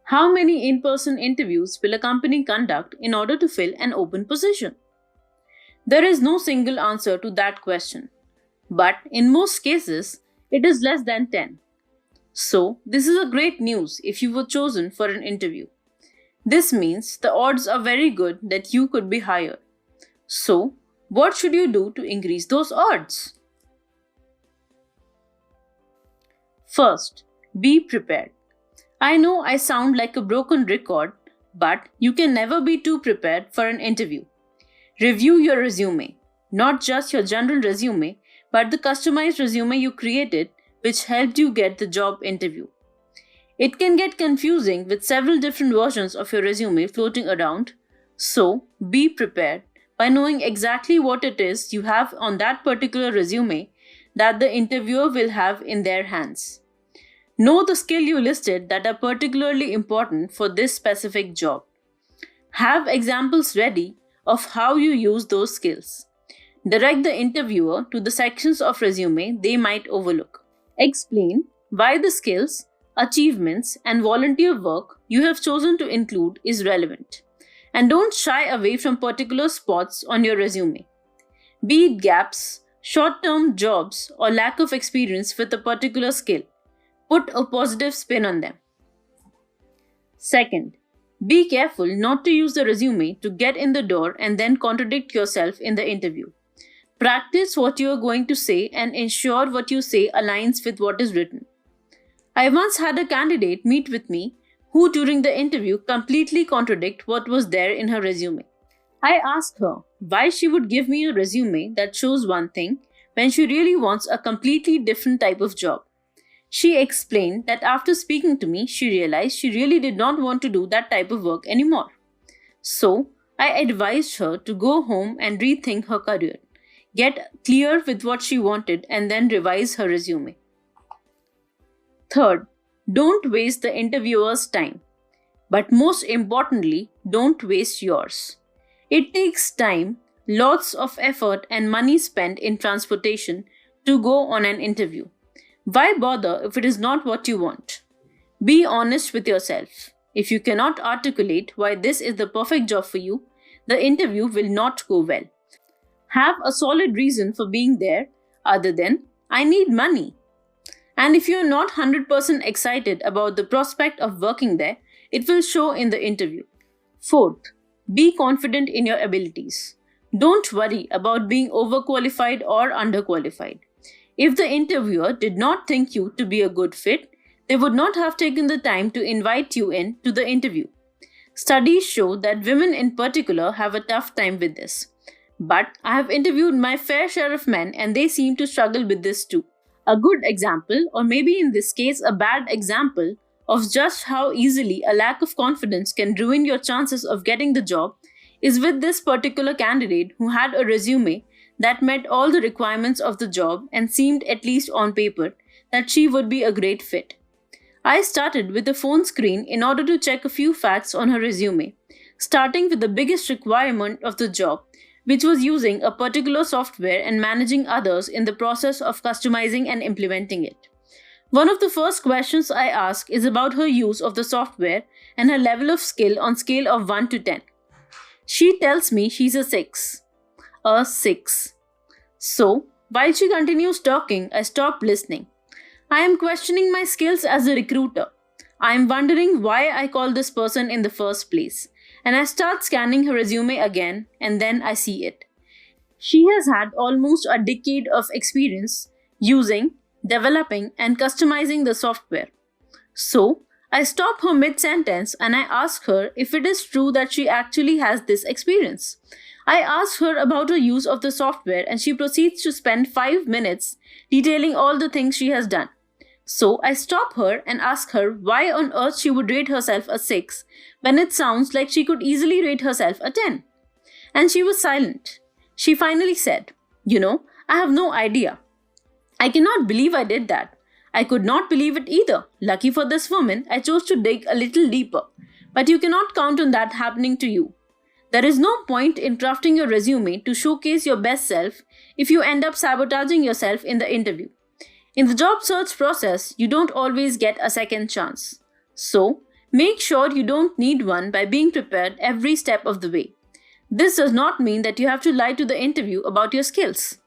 How many in person interviews will a company conduct in order to fill an open position? There is no single answer to that question, but in most cases, it is less than 10. So, this is a great news if you were chosen for an interview. This means the odds are very good that you could be hired. So, what should you do to increase those odds? First, be prepared. I know I sound like a broken record, but you can never be too prepared for an interview. Review your resume, not just your general resume, but the customized resume you created which helped you get the job interview. It can get confusing with several different versions of your resume floating around, so be prepared by knowing exactly what it is you have on that particular resume that the interviewer will have in their hands. Know the skill you listed that are particularly important for this specific job. Have examples ready of how you use those skills. Direct the interviewer to the sections of resume they might overlook. Explain why the skills, achievements, and volunteer work you have chosen to include is relevant. And don't shy away from particular spots on your resume. Be it gaps, short term jobs, or lack of experience with a particular skill. Put a positive spin on them. Second, be careful not to use the resume to get in the door and then contradict yourself in the interview. Practice what you are going to say and ensure what you say aligns with what is written. I once had a candidate meet with me who during the interview completely contradicted what was there in her resume. I asked her why she would give me a resume that shows one thing when she really wants a completely different type of job. She explained that after speaking to me, she realized she really did not want to do that type of work anymore. So, I advised her to go home and rethink her career, get clear with what she wanted, and then revise her resume. Third, don't waste the interviewer's time. But most importantly, don't waste yours. It takes time, lots of effort, and money spent in transportation to go on an interview. Why bother if it is not what you want? Be honest with yourself. If you cannot articulate why this is the perfect job for you, the interview will not go well. Have a solid reason for being there other than, I need money. And if you are not 100% excited about the prospect of working there, it will show in the interview. Fourth, be confident in your abilities. Don't worry about being overqualified or underqualified. If the interviewer did not think you to be a good fit, they would not have taken the time to invite you in to the interview. Studies show that women in particular have a tough time with this. But I have interviewed my fair share of men and they seem to struggle with this too. A good example, or maybe in this case a bad example, of just how easily a lack of confidence can ruin your chances of getting the job is with this particular candidate who had a resume that met all the requirements of the job and seemed, at least on paper, that she would be a great fit. I started with a phone screen in order to check a few facts on her resume, starting with the biggest requirement of the job, which was using a particular software and managing others in the process of customizing and implementing it. One of the first questions I ask is about her use of the software and her level of skill on scale of 1 to 10. She tells me she's a 6. A 6. So, while she continues talking, I stop listening. I am questioning my skills as a recruiter. I am wondering why I called this person in the first place. And I start scanning her resume again, and then I see it. She has had almost a decade of experience using, developing, and customizing the software. So, I stop her mid sentence and I ask her if it is true that she actually has this experience. I ask her about her use of the software and she proceeds to spend 5 minutes detailing all the things she has done. So I stop her and ask her why on earth she would rate herself a 6 when it sounds like she could easily rate herself a 10. And she was silent. She finally said, I have no idea. I cannot believe I did that. I could not believe it either. Lucky for this woman, I chose to dig a little deeper. But you cannot count on that happening to you. There is no point in crafting your resume to showcase your best self if you end up sabotaging yourself in the interview. In the job search process, you don't always get a second chance. So, Make sure you don't need one by being prepared every step of the way. This does not mean that you have to lie to the interview about your skills.